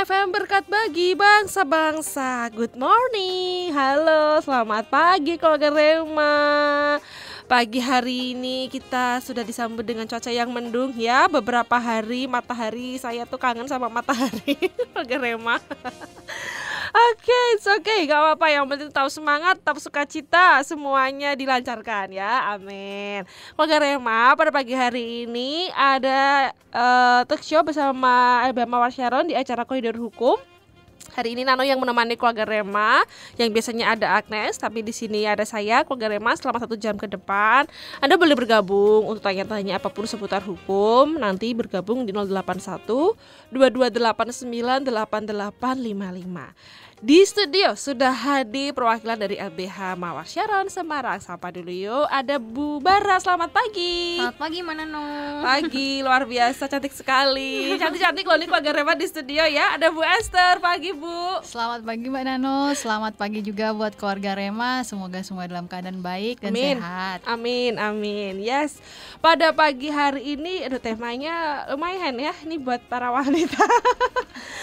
FM Berkat Bagi Bangsa-Bangsa. Good morning. Halo, selamat pagi keluarga Rema. Pagi hari ini kita sudah disambut dengan cuaca yang mendung ya. Beberapa hari matahari, saya tuh kangen sama matahari keluarga Rema. Oke, gak apa-apa, yang penting tahu semangat, tetap sukacita, semuanya dilancarkan ya, amin. Keluarga Rema, pada pagi hari ini ada talk show bersama LBH Mawar Sharon di acara Koridor Hukum. Hari ini Nano yang menemani keluarga Rema, yang biasanya ada Agnes, tapi di sini ada saya, keluarga Rema, selama 1 jam ke depan. Anda boleh bergabung untuk tanya-tanya apapun seputar hukum, nanti bergabung di 081 2289 8855. Di studio sudah hadir perwakilan dari LBH Mawar Sharon Semarang. Sapa dulu yuk, ada Bu Bara, selamat pagi. Selamat pagi Mbak Nano. Pagi, luar biasa, cantik sekali. Cantik-cantik loh nih keluarga Rema di studio ya. Ada Bu Esther, pagi Bu. Selamat pagi Mbak Nano, selamat pagi juga buat keluarga Rema. Semoga semua dalam keadaan baik dan sehat. Amin. Yes. Pada pagi hari ini, temanya lumayan ya. Ini buat para wanita.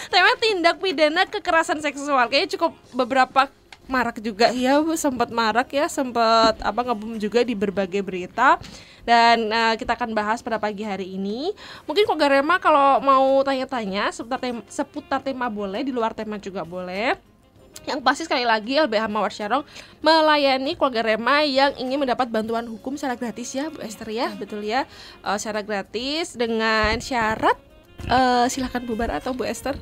Tema tindak pidana kekerasan seksual. Kayaknya cukup beberapa marak juga ya, sempat marak ya, sempat ngebum juga di berbagai berita. Dan kita akan bahas pada pagi hari ini. Mungkin keluarga Rema kalau mau tanya-tanya seputar tema boleh, di luar tema juga boleh. Yang pasti sekali lagi LBH Mawar Sharon melayani keluarga Rema yang ingin mendapat bantuan hukum secara gratis ya Bu Esther ya, betul ya, secara gratis dengan syarat. Silakan Bu Bara atau Bu Esther.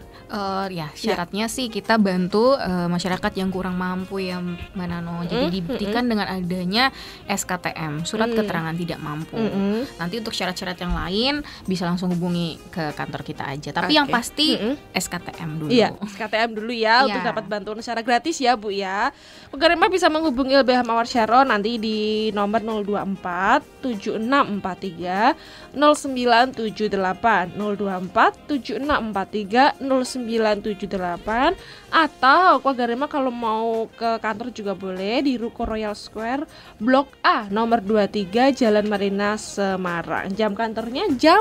Syaratnya sih kita bantu masyarakat yang kurang mampu ya Mbak Nano. Jadi dibuktikan dengan adanya SKTM, surat keterangan tidak mampu. Nanti untuk syarat-syarat yang lain bisa langsung hubungi ke kantor kita aja. Tapi yang pasti SKTM dulu. Iya, SKTM dulu ya untuk dapat bantuan secara gratis ya Bu ya. Keluarga Rema bisa menghubungi LBH Mawar Sharon nanti di nomor 024 7643 0978 024 7643 0978, atau keluarga Rema kalau mau ke kantor juga boleh di Ruko Royal Square Blok A nomor 23 Jalan Marina Semarang. Jam kantornya jam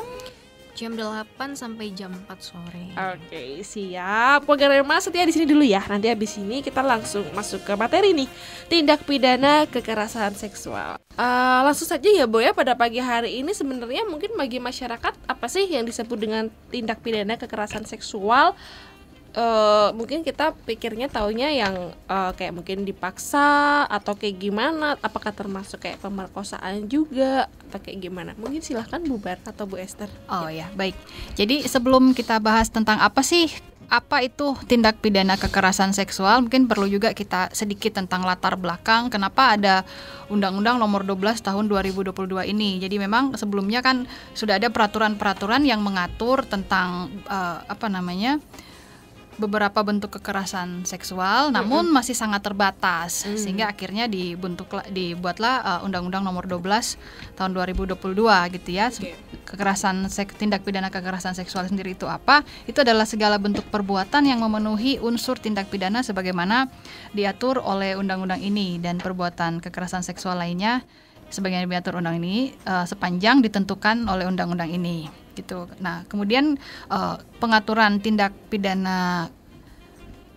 8 sampai jam 4 sore. Oke, siap. Keluarga Rema setia di sini dulu ya. Nanti habis ini kita langsung masuk ke materi nih. Tindak pidana kekerasan seksual. Langsung saja ya Bu ya, pada pagi hari ini sebenarnya mungkin bagi masyarakat apa sih yang disebut dengan tindak pidana kekerasan seksual? Mungkin kita pikirnya taunya yang kayak mungkin dipaksa atau kayak gimana, apakah termasuk kayak pemerkosaan juga atau kayak gimana? Mungkin silahkan Bu Bar atau Bu Esther. Baik. Jadi sebelum kita bahas tentang apa itu tindak pidana kekerasan seksual, mungkin perlu juga kita sedikit tentang latar belakang kenapa ada Undang-Undang Nomor 12 Tahun 2022 ini. Jadi memang sebelumnya kan sudah ada peraturan-peraturan yang mengatur tentang beberapa bentuk kekerasan seksual, namun masih sangat terbatas, sehingga akhirnya dibuatlah Undang-Undang Nomor 12 Tahun 2022 gitu ya. Tindak pidana kekerasan seksual sendiri itu apa? Itu adalah segala bentuk perbuatan yang memenuhi unsur tindak pidana sebagaimana diatur oleh undang-undang ini, dan perbuatan kekerasan seksual lainnya sebagaimana diatur undang ini sepanjang ditentukan oleh undang-undang ini. Gitu. Nah, kemudian pengaturan tindak pidana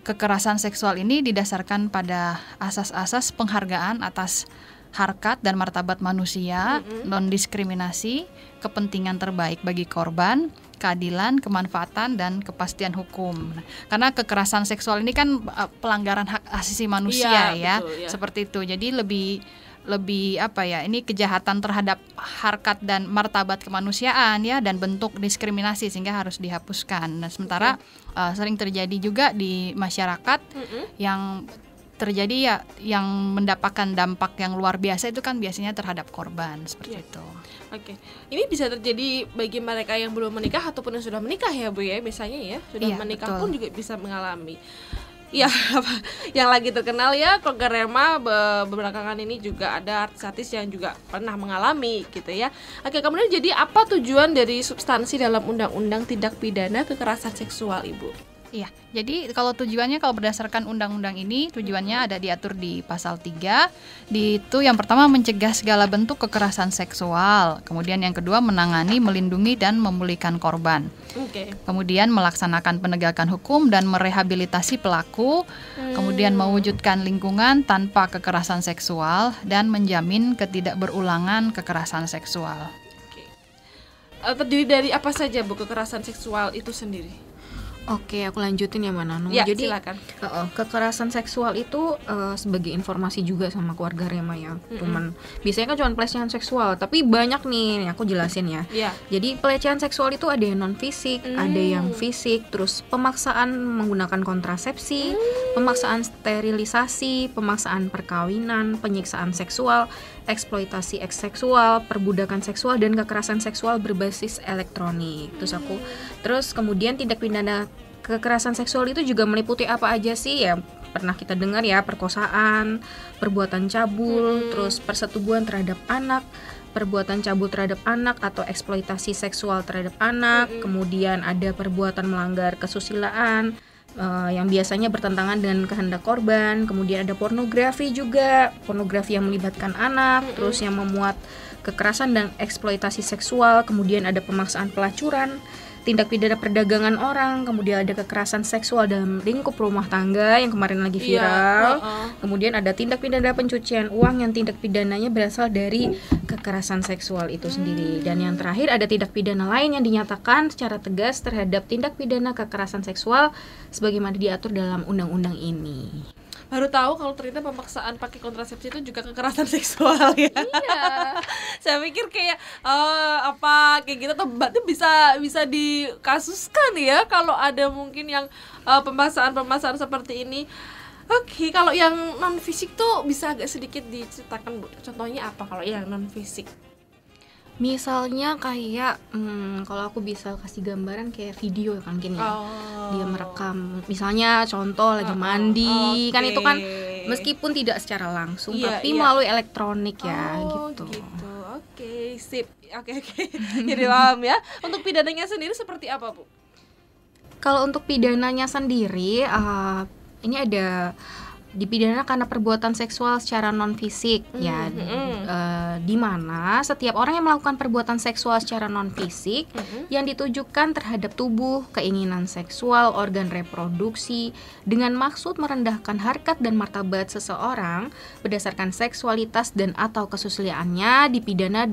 kekerasan seksual ini didasarkan pada asas-asas penghargaan atas harkat dan martabat manusia, non-diskriminasi, kepentingan terbaik bagi korban, keadilan, kemanfaatan, dan kepastian hukum. Nah, karena kekerasan seksual ini kan pelanggaran hak asasi manusia ya, betul, ya, seperti itu. Jadi lebih ini kejahatan terhadap harkat dan martabat kemanusiaan ya, dan bentuk diskriminasi sehingga harus dihapuskan. Nah, sementara sering terjadi juga di masyarakat yang terjadi ya, yang mendapatkan dampak yang luar biasa itu kan biasanya terhadap korban seperti itu. Oke. Ini bisa terjadi bagi mereka yang belum menikah ataupun yang sudah menikah ya Bu ya, biasanya ya. Sudah menikah pun juga bisa mengalami. Ya, yang lagi terkenal ya keluarga Rema belakangan ini juga ada artis-artis yang juga pernah mengalami gitu ya. Oke, kemudian jadi apa tujuan dari substansi dalam undang-undang tindak pidana kekerasan seksual Ibu? Iya, jadi kalau tujuannya, kalau berdasarkan undang-undang ini, tujuannya ada diatur di pasal 3. Itu yang pertama mencegah segala bentuk kekerasan seksual. Kemudian yang kedua menangani, melindungi dan memulihkan korban. Kemudian melaksanakan penegakan hukum dan merehabilitasi pelaku. Kemudian mewujudkan lingkungan tanpa kekerasan seksual dan menjamin ketidakberulangan kekerasan seksual. Terdiri dari apa saja Bu kekerasan seksual itu sendiri? Oke, aku lanjutin ya Mbak Nanu. Ya, jadi silakan. Kekerasan seksual itu sebagai informasi juga sama keluarga Rema ya. Cuman biasanya kan cuma pelecehan seksual, tapi banyak nih aku jelasin ya. Jadi pelecehan seksual itu ada yang non fisik, ada yang fisik, terus pemaksaan menggunakan kontrasepsi, pemaksaan sterilisasi, pemaksaan perkawinan, penyiksaan seksual, eksploitasi seksual, perbudakan seksual, dan kekerasan seksual berbasis elektronik. Terus kemudian tindak pidana kekerasan seksual itu juga meliputi apa aja sih ya? Pernah kita dengar ya, perkosaan, perbuatan cabul, terus persetubuhan terhadap anak, perbuatan cabul terhadap anak atau eksploitasi seksual terhadap anak, kemudian ada perbuatan melanggar kesusilaan yang biasanya bertentangan dengan kehendak korban, kemudian ada pornografi juga, pornografi yang melibatkan anak, terus yang memuat kekerasan dan eksploitasi seksual, kemudian ada pemaksaan pelacuran, tindak pidana perdagangan orang, kemudian ada kekerasan seksual dalam lingkup rumah tangga yang kemarin lagi viral, kemudian ada tindak pidana pencucian uang yang tindak pidananya berasal dari kekerasan seksual itu sendiri, dan yang terakhir ada tindak pidana lain yang dinyatakan secara tegas terhadap tindak pidana kekerasan seksual sebagaimana diatur dalam undang-undang ini. Baru tahu kalau ternyata pemaksaan pakai kontrasepsi itu juga kekerasan seksual ya. Iya. Saya pikir kayak kayak gitu tuh berarti bisa dikasuskan ya kalau ada mungkin yang pemaksaan seperti ini. Oke, kalau yang non fisik tuh bisa agak sedikit diceritakan Bu. Contohnya apa kalau yang non fisik? Misalnya kayak kalau aku bisa kasih gambaran kayak video kan gini ya. Dia merekam misalnya contoh lagi mandi, kan itu kan meskipun tidak secara langsung tapi melalui elektronik ya gitu. Oke, sip. Oke. Jadi paham ya. Untuk pidananya sendiri seperti apa, Bu? Kalau untuk pidananya sendiri ini ada dipidana karena perbuatan seksual secara non fisik ya, di mana setiap orang yang melakukan perbuatan seksual secara non fisik yang ditujukan terhadap tubuh, keinginan seksual, organ reproduksi dengan maksud merendahkan harkat dan martabat seseorang berdasarkan seksualitas dan atau kesusilaannya dipidana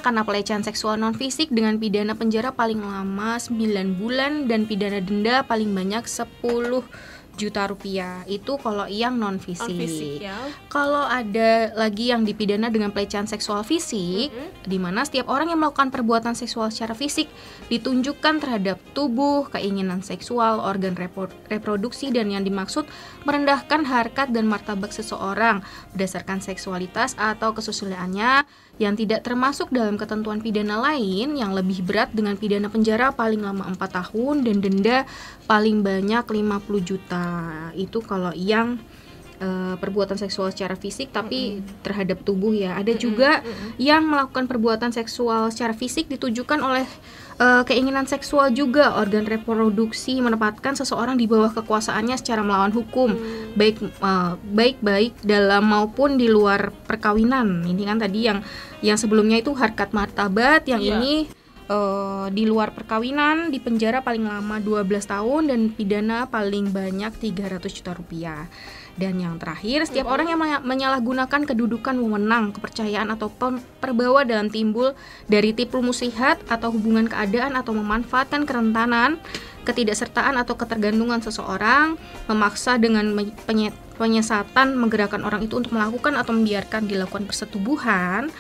karena pelecehan seksual non fisik dengan pidana penjara paling lama 9 bulan dan pidana denda paling banyak 10 juta rupiah. Itu kalau yang non fisik ya. Kalau ada lagi yang dipidana dengan pelecehan seksual fisik, di mana setiap orang yang melakukan perbuatan seksual secara fisik ditunjukkan terhadap tubuh, keinginan seksual, organ reproduksi dan yang dimaksud merendahkan harkat dan martabat seseorang berdasarkan seksualitas atau kesusilaannya yang tidak termasuk dalam ketentuan pidana lain yang lebih berat dengan pidana penjara paling lama 4 tahun dan denda paling banyak 50 juta. Itu kalau yang perbuatan seksual secara fisik tapi terhadap tubuh ya. Ada juga yang melakukan perbuatan seksual secara fisik ditujukan oleh keinginan seksual juga, organ reproduksi menempatkan seseorang di bawah kekuasaannya secara melawan hukum, baik dalam maupun di luar perkawinan. Ini kan tadi yang sebelumnya itu harkat martabat, yang ini di luar perkawinan dipenjara paling lama 12 tahun dan pidana paling banyak 300 juta rupiah. Dan yang terakhir, setiap orang yang menyalahgunakan kedudukan wewenang, kepercayaan atau perbawa dalam timbul dari tipu muslihat atau hubungan keadaan atau memanfaatkan kerentanan, ketidaksertaan atau ketergantungan seseorang, memaksa dengan penyesatan menggerakkan orang itu untuk melakukan atau membiarkan dilakukan persetubuhan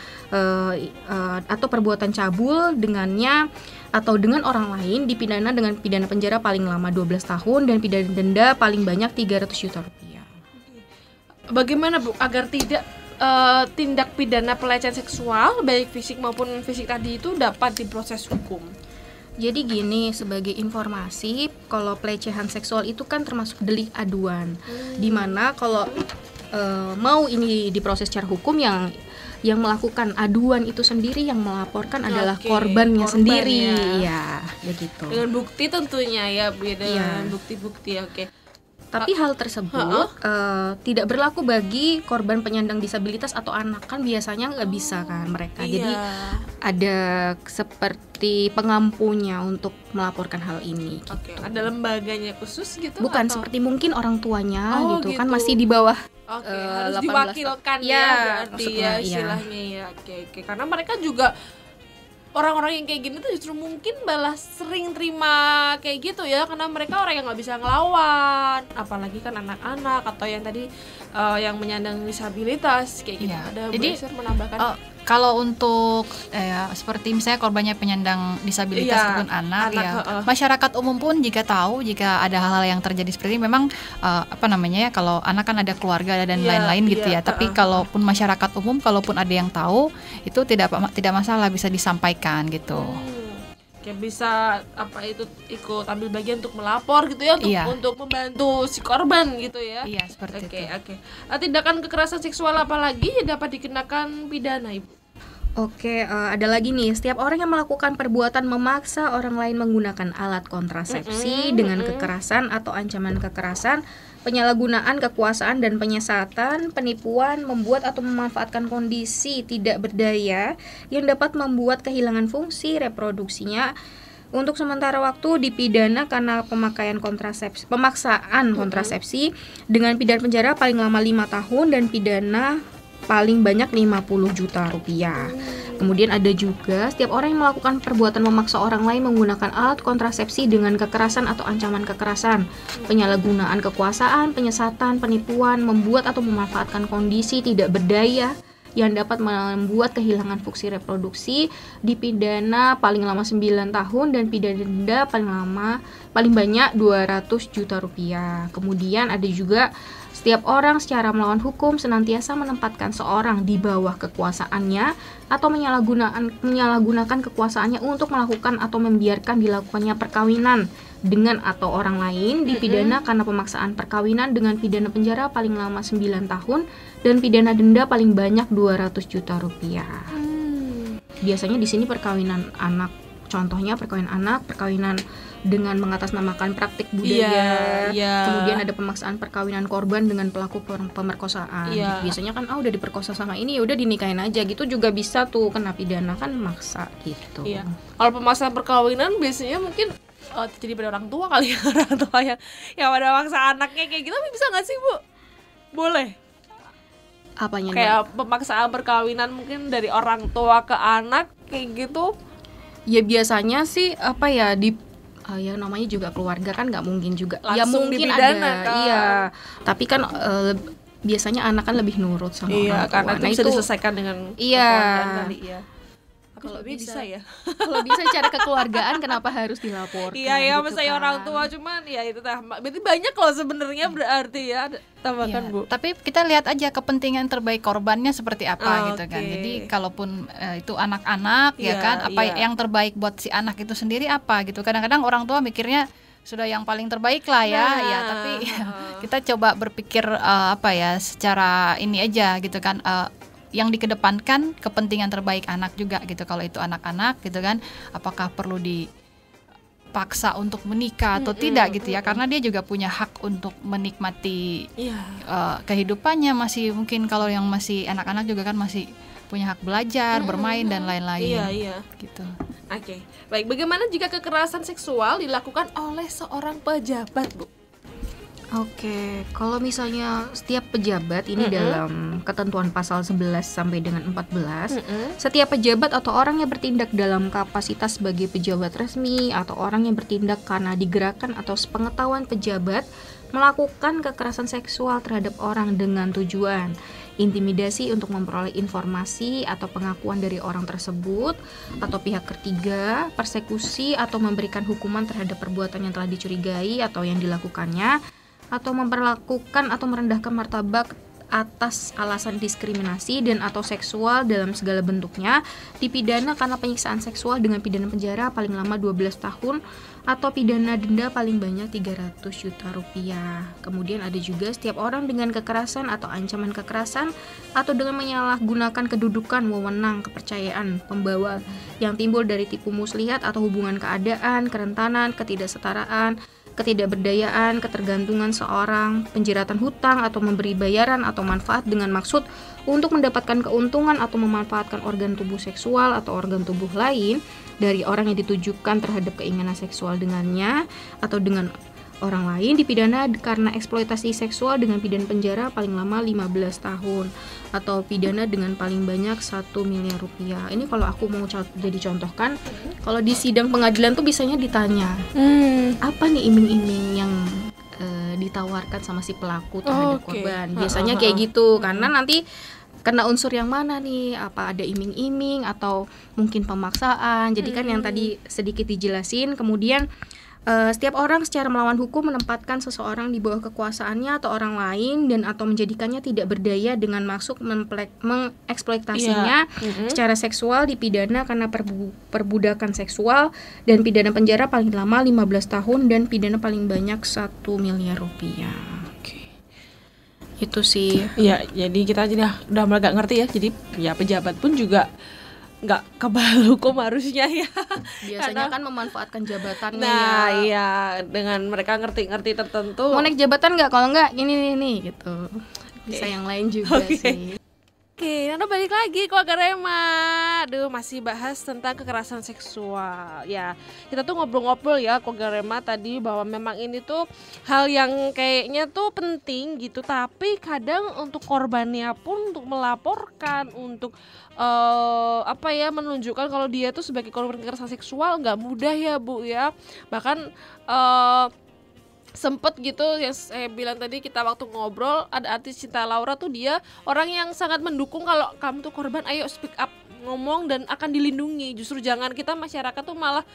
atau perbuatan cabul dengannya atau dengan orang lain dipidana dengan pidana penjara paling lama 12 tahun dan pidana denda paling banyak 300 juta rupiah. Bagaimana Bu agar tidak tindak pidana pelecehan seksual baik fisik maupun non fisik tadi itu dapat diproses hukum? Jadi gini, sebagai informasi, kalau pelecehan seksual itu kan termasuk delik aduan, dimana kalau mau ini diproses secara hukum, yang melakukan aduan itu sendiri, yang melaporkan adalah korbannya sendiri, ya begitu. Dengan bukti tentunya ya, dengan bukti-bukti. Tapi hal tersebut tidak berlaku bagi korban penyandang disabilitas atau anak, kan biasanya nggak bisa kan mereka. Jadi ada seperti pengampunya untuk melaporkan hal ini. Gitu. Ada lembaganya khusus gitu? Bukan, atau? seperti mungkin orang tuanya gitu kan masih di bawah. Harus diwakilkan berarti ya istilahnya ya. Karena mereka juga orang-orang yang kayak gini tuh justru mungkin malah sering terima kayak gitu ya, karena mereka orang yang nggak bisa ngelawan, apalagi kan anak-anak atau yang tadi yang menyandang disabilitas kayak gitu. Ada Bu Esther menambahkan? Kalau untuk seperti misalnya korbannya penyandang disabilitas ataupun anak masyarakat umum pun jika tahu jika ada hal-hal yang terjadi seperti ini, memang kalau anak kan ada keluarga dan lain-lain gitu ya. Tapi kalaupun masyarakat umum, kalaupun ada yang tahu, itu tidak masalah, bisa disampaikan gitu. Kayak bisa ikut ambil bagian untuk melapor gitu ya, untuk membantu si korban gitu ya. Iya, seperti itu. Tindakan kekerasan seksual apa lagi yang dapat dikenakan pidana, Ibu? Ada lagi nih, setiap orang yang melakukan perbuatan memaksa orang lain menggunakan alat kontrasepsi dengan kekerasan atau ancaman kekerasan, penyalahgunaan kekuasaan dan penyesatan, penipuan, membuat atau memanfaatkan kondisi tidak berdaya yang dapat membuat kehilangan fungsi reproduksinya, untuk sementara waktu dipidana karena pemaksaan kontrasepsi dengan pidana penjara paling lama 5 tahun dan pidana paling banyak 50 juta rupiah. Kemudian ada juga setiap orang yang melakukan perbuatan memaksa orang lain menggunakan alat kontrasepsi dengan kekerasan atau ancaman kekerasan, penyalahgunaan kekuasaan, penyesatan, penipuan, membuat atau memanfaatkan kondisi tidak berdaya yang dapat membuat kehilangan fungsi reproduksi, dipidana paling lama 9 tahun dan pidana denda paling banyak 200 juta rupiah. Kemudian ada juga setiap orang secara melawan hukum senantiasa menempatkan seorang di bawah kekuasaannya atau menyalahgunakan kekuasaannya untuk melakukan atau membiarkan dilakukannya perkawinan dengan atau orang lain, dipidana karena pemaksaan perkawinan dengan pidana penjara paling lama 9 tahun dan pidana denda paling banyak 200 juta rupiah. Biasanya di sini perkawinan anak, contohnya perkawinan dengan mengatasnamakan praktik budaya, kemudian ada pemaksaan perkawinan korban dengan pelaku pemerkosaan. Biasanya kan udah diperkosa sama ini, udah dinikahin aja gitu, juga bisa tuh kena pidana, kan maksa gitu. Kalau pemaksaan perkawinan biasanya mungkin jadi pada orang tua kali ya, orang tua yang pada maksa anaknya kayak gitu, bisa nggak sih Bu? Boleh? Apanya? Kayak pemaksaan perkawinan mungkin dari orang tua ke anak kayak gitu? Ya biasanya sih ya namanya juga keluarga kan, nggak mungkin juga langsung mungkin dipidana ada kan? Tapi kan biasanya anak kan lebih nurut sama orang tua, karena itu bisa diselesaikan dengan keluarga kali ya. Kalau bisa ya, kalau bisa cara kekeluargaan kenapa harus dilaporkan? Misalnya orang tua, cuman itu berarti banyak loh sebenarnya, berarti ya. Tambahkan Bu. Tapi kita lihat aja kepentingan terbaik korbannya seperti apa gitu kan. Jadi kalaupun itu anak-anak yang terbaik buat si anak itu sendiri apa gitu. Kadang-kadang orang tua mikirnya sudah yang paling terbaik lah tapi kita coba berpikir secara ini aja gitu kan. Yang dikedepankan kepentingan terbaik anak juga gitu. Kalau itu anak-anak gitu kan, apakah perlu dipaksa untuk menikah atau tidak gitu ya, karena dia juga punya hak untuk menikmati kehidupannya. Masih mungkin kalau yang masih anak-anak juga kan masih punya hak belajar, bermain dan lain-lain. Gitu. Baik, bagaimana jika kekerasan seksual dilakukan oleh seorang pejabat, Bu? Kalau misalnya setiap pejabat ini dalam ketentuan pasal 11 sampai dengan 14, setiap pejabat atau orang yang bertindak dalam kapasitas sebagai pejabat resmi atau orang yang bertindak karena digerakkan atau sepengetahuan pejabat melakukan kekerasan seksual terhadap orang dengan tujuan intimidasi untuk memperoleh informasi atau pengakuan dari orang tersebut atau pihak ketiga, persekusi atau memberikan hukuman terhadap perbuatan yang telah dicurigai atau yang dilakukannya, atau memperlakukan atau merendahkan martabat atas alasan diskriminasi dan atau seksual dalam segala bentuknya dipidana karena penyiksaan seksual dengan pidana penjara paling lama 12 tahun atau pidana denda paling banyak 300 juta rupiah. Kemudian ada juga setiap orang dengan kekerasan atau ancaman kekerasan atau dengan menyalahgunakan kedudukan, wewenang, kepercayaan, pembawa yang timbul dari tipu muslihat atau hubungan keadaan, kerentanan, ketidaksetaraan, ketidakberdayaan, ketergantungan seorang, penjeratan hutang atau memberi bayaran atau manfaat dengan maksud untuk mendapatkan keuntungan atau memanfaatkan organ tubuh seksual atau organ tubuh lain dari orang yang ditujukan terhadap keinginan seksual dengannya atau dengan orang lain dipidana karena eksploitasi seksual dengan pidana penjara paling lama 15 tahun atau pidana dengan paling banyak 1 miliar rupiah. Ini kalau aku mau jadi contohkan, kalau di sidang pengadilan tuh biasanya ditanya apa nih iming-iming yang ditawarkan sama si pelaku terhadap korban. Biasanya kayak gitu, karena nanti kena unsur yang mana nih, apa ada iming-iming atau mungkin pemaksaan. Jadi kan yang tadi sedikit dijelasin. Kemudian setiap orang secara melawan hukum menempatkan seseorang di bawah kekuasaannya atau orang lain dan atau menjadikannya tidak berdaya dengan maksud mengeksploitasinya secara seksual dipidana karena perbudakan seksual dan pidana penjara paling lama 15 tahun dan pidana paling banyak 1 miliar rupiah. Itu sih. Ya, jadi kita udah mulai gak ngerti ya. Jadi ya pejabat pun juga nggak kebal hukum harusnya ya. Biasanya kan memanfaatkan jabatannya. Nah iya, dengan mereka ngerti-ngerti tertentu. Mau naik jabatan nggak? Kalau nggak ini gitu. Bisa yang lain juga sih. Oke, Nana balik lagi keluarga Rema. Aduh, masih bahas tentang kekerasan seksual. Ya, kita tuh ngobrol-ngobrol ya keluarga Rema tadi bahwa memang ini tuh hal yang kayaknya tuh penting gitu. Tapi kadang untuk korbannya pun untuk melaporkan, untuk menunjukkan kalau dia tuh sebagai korban kekerasan seksual nggak mudah ya Bu ya. Bahkan sempet gitu yang saya bilang tadi, kita waktu ngobrol ada artis Cinta Laura tuh, dia orang yang sangat mendukung kalau kamu tuh korban, ayo speak up, ngomong dan akan dilindungi. Justru jangan kita masyarakat tuh malah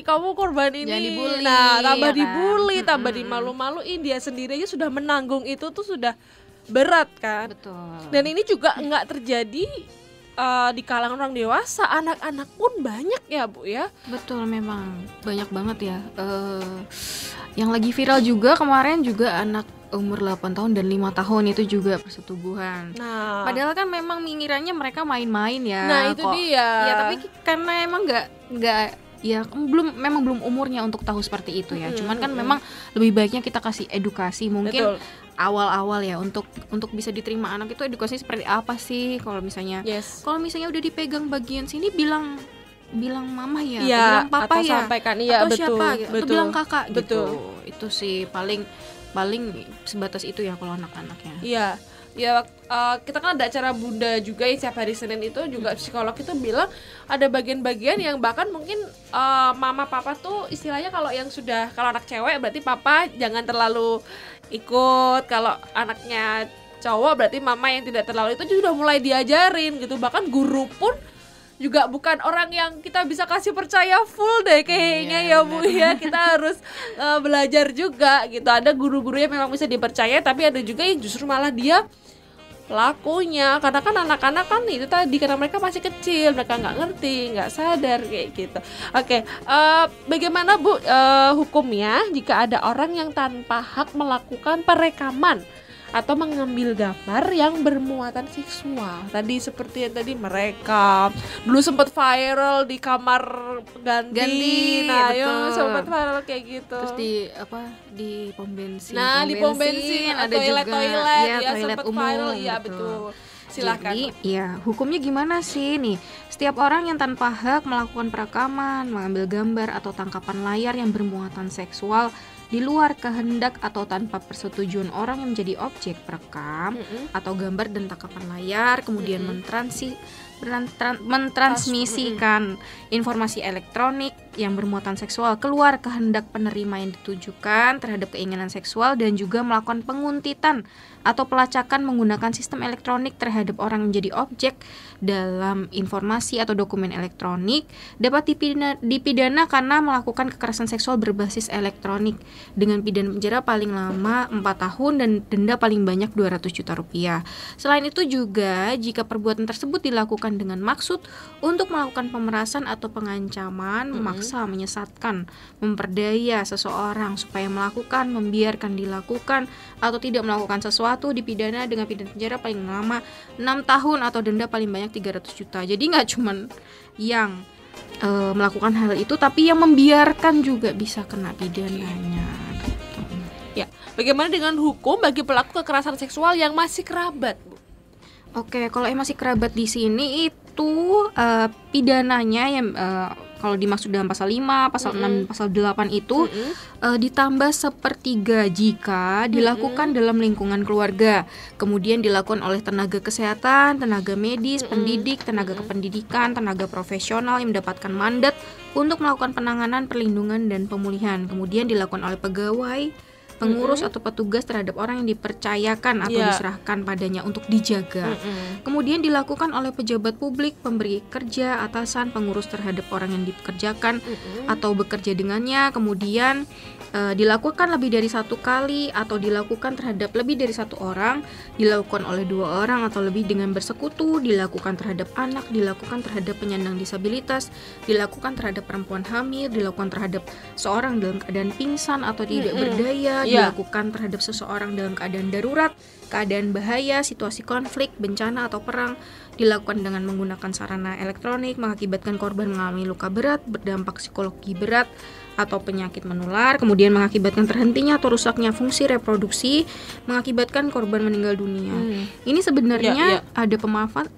kamu korban ini, dibully, nah tambah ya dibully, tambah dimalu-maluin. Dia sendiri aja sudah menanggung itu tuh sudah berat kan. Betul. Dan ini juga nggak terjadi di kalangan orang dewasa, anak-anak pun banyak ya Bu ya. Betul, memang banyak banget ya. Yang lagi viral juga kemarin juga anak umur 8 tahun dan 5 tahun itu juga persetubuhan. Nah, padahal kan memang mengirannya mereka main-main ya. Nah itu dia. Ya tapi karena emang nggak ya belum umurnya untuk tahu seperti itu ya. Cuman kan memang lebih baiknya kita kasih edukasi mungkin. Betul. Awal-awal ya untuk bisa diterima anak itu edukasi seperti apa sih kalau misalnya udah dipegang bagian sini bilang mama ya, atau bilang papa atau ya, sampaikan atau betul, siapa gitu, betul, atau bilang kakak betul. gitu. Itu sih paling sebatas itu ya kalau anak-anaknya. Iya. Ya, kita kan ada acara Bunda juga ya setiap hari Senin itu juga psikolog itu bilang ada bagian-bagian yang bahkan mungkin mama papa tuh istilahnya kalau anak cewek berarti papa jangan terlalu ikut, kalau anaknya cowok berarti mama yang tidak terlalu itu sudah mulai diajarin gitu. Bahkan guru pun juga bukan orang yang kita bisa kasih percaya full deh kayaknya ya Bu ya. Kita harus belajar juga gitu. Ada guru-guru yang memang bisa dipercaya, tapi ada juga yang justru malah dia pelakunya, karena kan anak-anak kan itu tadi karena mereka masih kecil, mereka nggak ngerti, nggak sadar kayak gitu. Oke, bagaimana Bu hukumnya jika ada orang yang tanpa hak melakukan perekaman atau mengambil gambar yang bermuatan seksual? Tadi seperti yang tadi mereka dulu sempat viral di kamar ganti. Nah, yang sempat viral kayak gitu. Terus di pom bensin. Nah, di pom bensin ada toilet ya toilet sempat umum, viral. Iya, betul. Silakan. Jadi, ya hukumnya gimana sih nih? Setiap orang yang tanpa hak melakukan perekaman, mengambil gambar atau tangkapan layar yang bermuatan seksual di luar kehendak atau tanpa persetujuan orang yang menjadi objek perekam atau gambar dan tangkapan layar, kemudian mentransmisikan informasi elektronik, yang bermuatan seksual, keluar kehendak penerima yang ditujukan terhadap keinginan seksual, dan juga melakukan penguntitan atau pelacakan menggunakan sistem elektronik terhadap orang menjadi objek dalam informasi atau dokumen elektronik dapat dipidana karena melakukan kekerasan seksual berbasis elektronik dengan pidana penjara paling lama 4 tahun dan denda paling banyak 200 juta rupiah. Selain itu juga jika perbuatan tersebut dilakukan dengan maksud untuk melakukan pemerasan atau pengancaman, memaksa, menyesatkan, memperdaya seseorang supaya melakukan, membiarkan dilakukan atau tidak melakukan sesuatu, dipidana dengan pidana penjara paling lama 6 tahun atau denda paling banyak 300 juta. Jadi nggak cuman yang melakukan hal itu, tapi yang membiarkan juga bisa kena pidananya. Ya, bagaimana dengan hukum bagi pelaku kekerasan seksual yang masih kerabat, Bu? Oke, kalau yang masih kerabat di sini itu pidananya yang kalau dimaksud dalam pasal 5, pasal 6, pasal 8 itu ditambah 1/3 jika dilakukan dalam lingkungan keluarga, kemudian dilakukan oleh tenaga kesehatan, tenaga medis, pendidik, tenaga kependidikan, tenaga profesional yang mendapatkan mandat untuk melakukan penanganan, perlindungan, dan pemulihan, kemudian dilakukan oleh pegawai, pengurus atau petugas terhadap orang yang dipercayakan atau diserahkan padanya untuk dijaga. Kemudian dilakukan oleh pejabat publik, pemberi kerja, atasan, pengurus terhadap orang yang dipekerjakan atau bekerja dengannya. Kemudian dilakukan lebih dari 1 kali atau dilakukan terhadap lebih dari 1 orang, dilakukan oleh 2 orang atau lebih dengan bersekutu, dilakukan terhadap anak, dilakukan terhadap penyandang disabilitas, dilakukan terhadap perempuan hamil, dilakukan terhadap seorang dalam keadaan pingsan atau tidak berdaya, dilakukan terhadap seseorang dalam keadaan darurat, keadaan bahaya, situasi konflik, bencana atau perang, dilakukan dengan menggunakan sarana elektronik, mengakibatkan korban mengalami luka berat, berdampak psikologi berat atau penyakit menular, kemudian mengakibatkan terhentinya atau rusaknya fungsi reproduksi, mengakibatkan korban meninggal dunia. Ini sebenarnya ada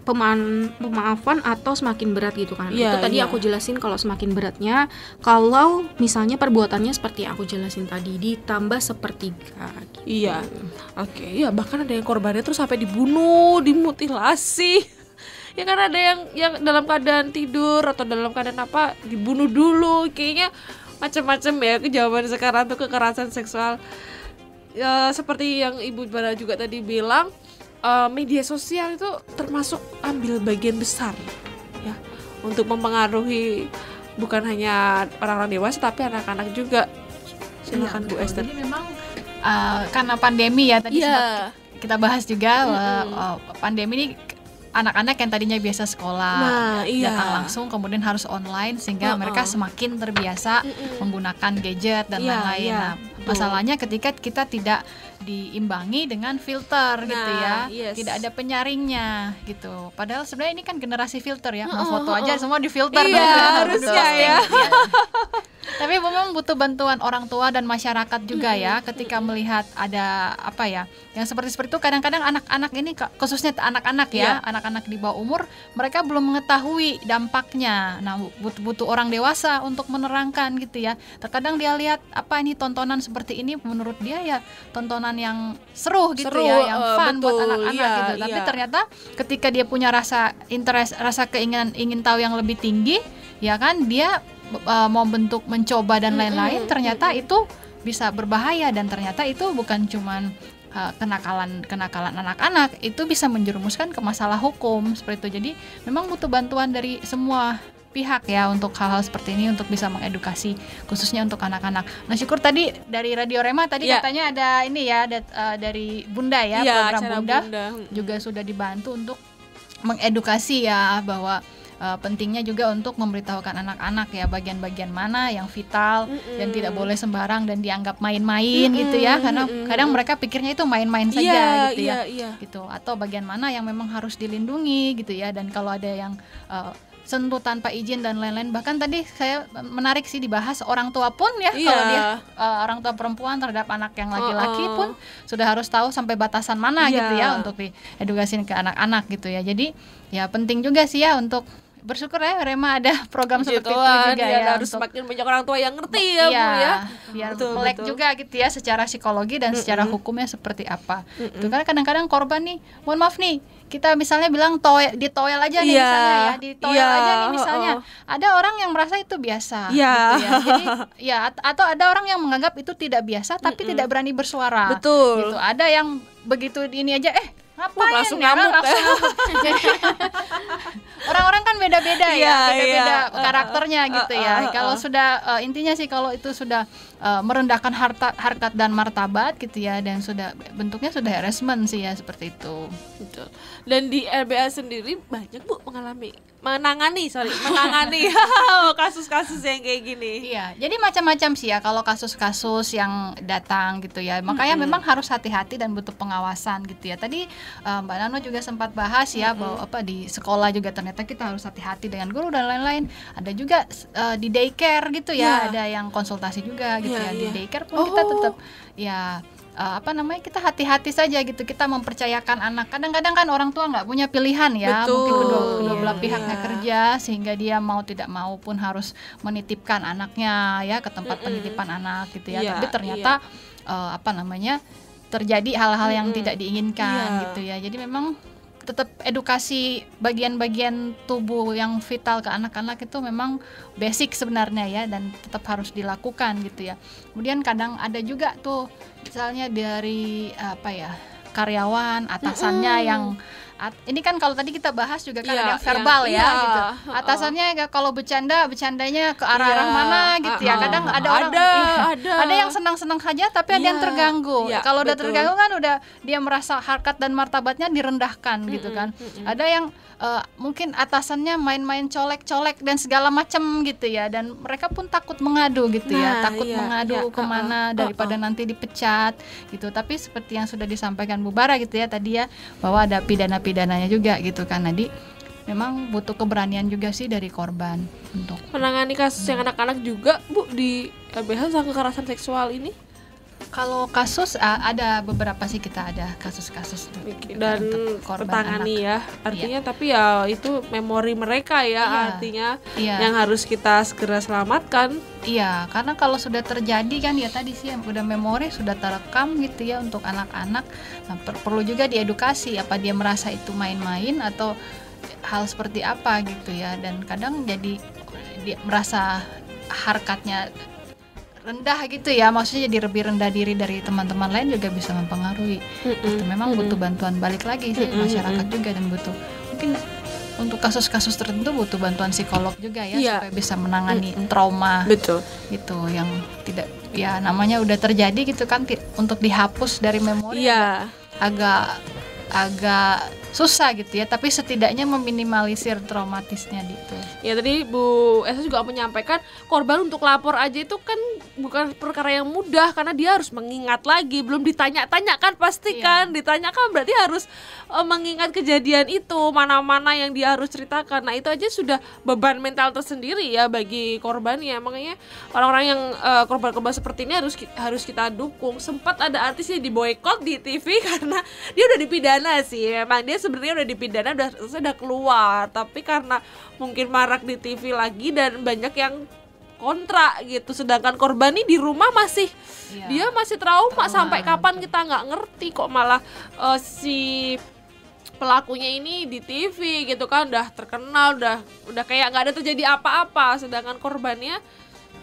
pemaafan atau semakin berat gitu kan. Itu tadi aku jelasin kalau semakin beratnya kalau misalnya perbuatannya seperti yang aku jelasin tadi ditambah 1/3 gitu. Iya. Oke, ya bahkan ada yang korbannya terus sampai dibunuh, dimutilasi. Ya kan ada yang dalam keadaan tidur atau dalam keadaan apa dibunuh dulu. Kayaknya macam-macam ya kejauhan sekarang tuh kekerasan seksual. Ya, seperti yang Ibu Bara juga tadi bilang, media sosial itu termasuk ambil bagian besar ya untuk mempengaruhi bukan hanya orang-orang dewasa tapi anak-anak juga. Silakan Bu Esther. Jadi memang karena pandemi ya tadi sempat kita bahas juga pandemi ini anak-anak yang tadinya biasa sekolah datang langsung kemudian harus online sehingga mereka semakin terbiasa menggunakan gadget dan lain-lain. Nah, masalahnya ketika kita tidak diimbangi dengan filter gitu ya, tidak ada penyaringnya gitu. Padahal sebenarnya ini kan generasi filter ya, mau foto aja semua di filter. Harusnya ya. Tapi memang butuh bantuan orang tua dan masyarakat juga ya ketika melihat ada apa ya yang seperti itu. Kadang-kadang anak-anak ini khususnya anak-anak ya, anak-anak di bawah umur mereka belum mengetahui dampaknya. Nah, butuh orang dewasa untuk menerangkan gitu ya. Terkadang dia lihat apa ini tontonan seperti ini menurut dia ya tontonan yang seru gitu ya, yang fun buat anak-anak gitu. Tapi ternyata ketika dia punya rasa interest, rasa keinginan ingin tahu yang lebih tinggi, ya kan dia mau bentuk mencoba dan lain-lain, ternyata itu bisa berbahaya dan ternyata itu bukan cuman kenakalan anak-anak, itu bisa menjerumuskan ke masalah hukum seperti itu. Jadi memang butuh bantuan dari semua pihak ya untuk hal-hal seperti ini untuk bisa mengedukasi khususnya untuk anak-anak. Nah, syukur tadi dari Radio Rema tadi katanya ada ini ya dari Bunda ya, program Bunda juga sudah dibantu untuk mengedukasi ya bahwa pentingnya juga untuk memberitahukan anak-anak ya bagian-bagian mana yang vital dan tidak boleh sembarang dan dianggap main-main gitu ya, karena kadang mereka pikirnya itu main-main saja gitu ya gitu, atau bagian mana yang memang harus dilindungi gitu ya. Dan kalau ada yang sentuh tanpa izin dan lain-lain, bahkan tadi saya menarik sih dibahas orang tua pun ya, kalau dia orang tua perempuan terhadap anak yang laki-laki pun sudah harus tahu sampai batasan mana gitu ya untuk diedukasiin ke anak-anak gitu ya. Jadi ya penting juga sih ya untuk bersyukur ya Rema ada program seperti itu Gituan, juga ya, ya, harus untuk semakin banyak orang tua yang ngerti ya Bu ya. biar Betul, melek betul. juga gitu ya secara psikologi dan secara hukumnya seperti apa. Itu kan kadang-kadang korban nih, mohon maaf nih, kita misalnya bilang ditoel aja nih Iya, misalnya ya, ditoel iya, aja nih misalnya. Ada orang yang merasa itu biasa Iya. gitu ya. Jadi ya atau ada orang yang menganggap itu tidak biasa tapi tidak berani bersuara. Betul. Gitu. Ada yang begitu ini aja ngapain langsung ya, ngamuk langsung Jadi, orang-orang kan beda-beda ya, Iya, beda-beda iya. karakternya gitu ya. Kalau sudah intinya sih kalau itu sudah merendahkan harkat dan martabat gitu ya, dan sudah bentuknya sudah harassment sih ya, seperti itu. Betul. Dan di LBH sendiri banyak Bu menangani kasus-kasus yang kayak gini. Iya, jadi macam-macam sih ya kalau kasus-kasus yang datang gitu ya. Makanya memang harus hati-hati dan butuh pengawasan gitu ya. Tadi Mbak Nano juga sempat bahas ya bahwa di sekolah juga ternyata kita harus hati-hati dengan guru dan lain-lain. Ada juga di daycare gitu ya, ada yang konsultasi juga gitu ya. Di daycare pun kita tetap ya kita hati-hati saja gitu, kita mempercayakan anak. Kadang-kadang kan orang tua nggak punya pilihan ya. Betul. Mungkin kedua belah pihaknya kerja sehingga dia mau tidak mau pun harus menitipkan anaknya ya ke tempat penitipan anak gitu ya. Tapi ternyata terjadi hal-hal yang tidak diinginkan gitu ya. Jadi memang tetap edukasi bagian-bagian tubuh yang vital ke anak-anak itu memang basic sebenarnya ya, dan tetap harus dilakukan gitu ya. Kemudian kadang ada juga tuh misalnya dari karyawan atasannya yang ini kan kalau tadi kita bahas juga kan ada yang verbal ya gitu. Atasannya kalau bercandanya ke arah-arah mana gitu ya. Kadang ada orang ada yang senang-senang saja tapi ada yang terganggu. Kalau udah terganggu kan udah dia merasa harkat dan martabatnya direndahkan gitu kan. Ada yang mungkin atasannya main-main colek-colek dan segala macam gitu ya, dan mereka pun takut mengadu gitu ya, takut mengadu kemana daripada nanti dipecat gitu. Tapi seperti yang sudah disampaikan Bu Bara gitu ya tadi ya, bahwa ada pidananya juga gitu kan. Jadi memang butuh keberanian juga sih dari korban untuk menangani kasus yang anak-anak juga Bu di LBH tentang kekerasan seksual ini. Kalau kasus ada beberapa sih, kita ada kasus-kasus dan tertangani ya artinya. Tapi ya itu memori mereka ya, artinya yang harus kita segera selamatkan. Iya, karena kalau sudah terjadi kan ya tadi sih udah memori sudah terekam gitu ya untuk anak-anak. Nah, perlu juga diedukasi apa dia merasa itu main-main atau hal seperti apa gitu ya, dan kadang jadi dia merasa harkatnya rendah gitu ya, maksudnya jadi lebih rendah diri dari teman-teman lain juga bisa mempengaruhi. Itu memang butuh bantuan balik lagi sih masyarakat juga, dan butuh mungkin untuk kasus-kasus tertentu butuh bantuan psikolog juga ya supaya bisa menangani trauma gitu yang tidak ya namanya udah terjadi gitu kan, untuk dihapus dari memori agak susah gitu ya, tapi setidaknya meminimalisir traumatisnya gitu. Ya tadi Bu Esa juga menyampaikan korban untuk lapor aja itu kan bukan perkara yang mudah, karena dia harus mengingat lagi, belum ditanya-tanya kan pasti kan, ditanyakan berarti harus mengingat kejadian itu, mana-mana yang dia harus ceritakan. Nah itu aja sudah beban mental tersendiri ya bagi korbannya. Makanya orang-orang yang korban-korban seperti ini harus kita dukung. Sempat ada artis yang diboykot di TV karena dia udah dipidana sih, memang dia sebenarnya udah dipidana, sudah keluar, tapi karena mungkin marak di TV lagi dan banyak yang kontra gitu, sedangkan korban ini di rumah masih dia masih trauma sampai kapan kita nggak ngerti, kok malah si pelakunya ini di TV gitu kan udah terkenal, udah kayak nggak ada terjadi apa-apa, sedangkan korbannya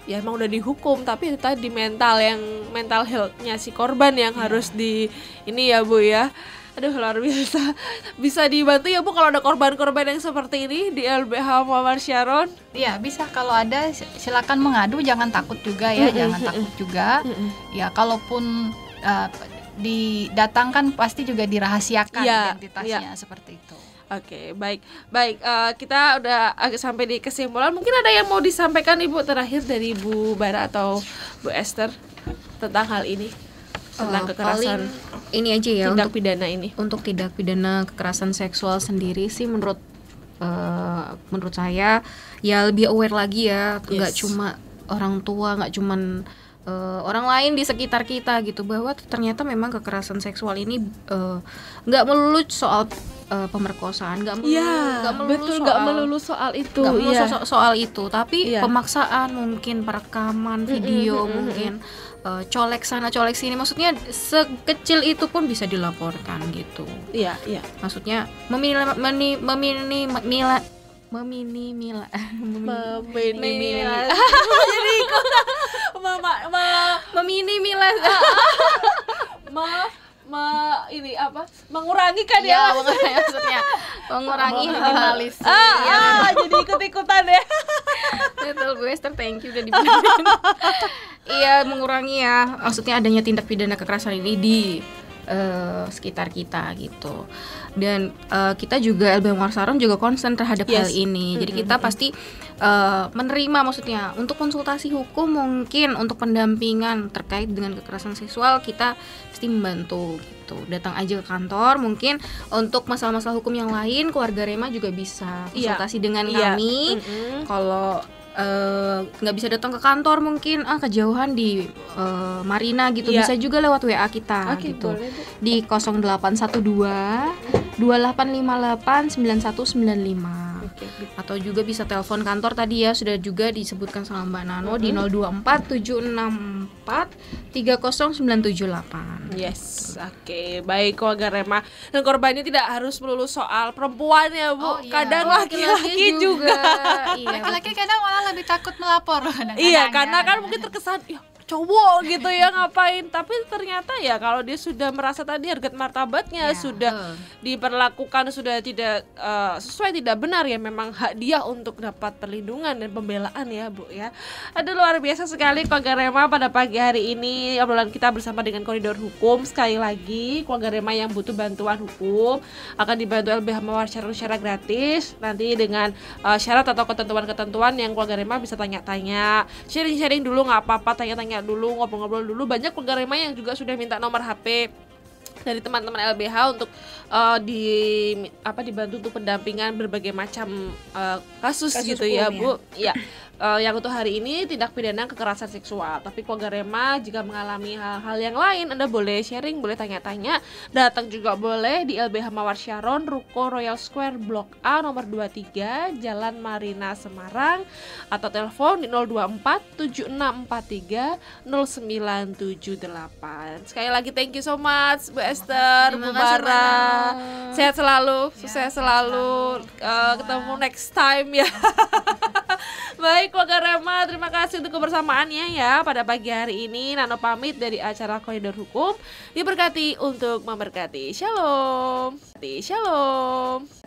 ya emang udah dihukum, tapi itu tadi mental health-nya si korban yang harus di ini ya Bu ya. Aduh luar biasa. Bisa dibantu ya Bu kalau ada korban-korban yang seperti ini di LBH Muhammad Syaron? Iya bisa, kalau ada silakan mengadu, jangan takut juga ya, jangan takut juga. Ya kalaupun didatangkan pasti juga dirahasiakan identitasnya seperti itu. Oke, baik. Kita udah sampai di kesimpulan. Mungkin ada yang mau disampaikan Ibu terakhir dari Bu Bara atau Bu Esther tentang hal ini? Tentang kekerasan ini aja ya, tindak pidana ini. Untuk tindak pidana kekerasan seksual sendiri sih menurut saya ya lebih aware lagi ya, nggak cuma orang tua, nggak cuman orang lain di sekitar kita gitu, bahwa ternyata memang kekerasan seksual ini nggak melulu soal pemerkosaan, nggak melulu soal itu, nggak melulu soal itu, tapi Iya. pemaksaan, mungkin perekaman video, mungkin colek sana colek sini, maksudnya sekecil itu pun bisa dilaporkan gitu. Iya. Maksudnya ini apa? Mengurangi kan ya? maksudnya mengurangi Minimalis. Jadi ikut-ikutan ya. Betul, Bu Esther, thank you udah dibenerin. Iya, mengurangi ya, maksudnya adanya tindak pidana kekerasan ini di sekitar kita gitu. Dan kita juga LBH Mawar Saron juga concern terhadap hal ini. Jadi kita pasti menerima, maksudnya untuk konsultasi hukum, mungkin untuk pendampingan terkait dengan kekerasan seksual, kita pasti membantu gitu. Datang aja ke kantor, mungkin untuk masalah-masalah hukum yang lain keluarga Rema juga bisa konsultasi dengan kami. Kalau nggak bisa datang ke kantor, mungkin kejauhan di Marina gitu, bisa juga lewat WA kita gitu di 0812 2858 9195. Atau juga bisa telepon kantor tadi ya, sudah juga disebutkan sama Mbak Nano di 024 764 30978. Yes, oke. Baik keluarga Rema. Dan korbannya tidak harus melulu soal perempuan ya, Bu. Kadang laki-laki juga. Laki-laki kadang malah lebih takut melapor. Iya, karena kan mungkin terkesan ya cowok gitu ya ngapain, tapi ternyata ya kalau dia sudah merasa tadi harga martabatnya sudah diperlakukan, sudah tidak sesuai, tidak benar, ya memang hak dia untuk dapat perlindungan dan pembelaan ya, Bu ya. Aduh, luar biasa sekali keluarga Rema pada pagi hari ini. Obrolan kita bersama dengan Koridor Hukum. Sekali lagi keluarga Rema yang butuh bantuan hukum akan dibantu LBH Mawar Saron secara gratis, nanti dengan syarat atau ketentuan-ketentuan yang keluarga Rema bisa tanya-tanya, sharing-sharing dulu, nggak apa-apa, tanya-tanya dulu, ngobrol-ngobrol dulu. Banyak keluarga Rema yang juga sudah minta nomor HP dari teman-teman LBH untuk dibantu untuk pendampingan berbagai macam kasus gitu ya, Bu. Ya. Yang untuk hari ini tindak pidana kekerasan seksual. Tapi keluarga Rema jika mengalami hal-hal yang lain, Anda boleh sharing, boleh tanya-tanya, datang juga boleh di LBH Mawar Saron, Ruko Royal Square Blok A nomor 23, Jalan Marina Semarang, atau telepon di 024 7643 0978. Sekali lagi thank you so much Bu Esther, Bu Bara. Sehat selalu, sukses selalu. Ketemu next time ya. Baik keluarga Rema, terima kasih untuk kebersamaannya ya pada pagi hari ini. Nano pamit dari acara Koridor Hukum. Diberkati untuk memberkati. Shalom. Shalom.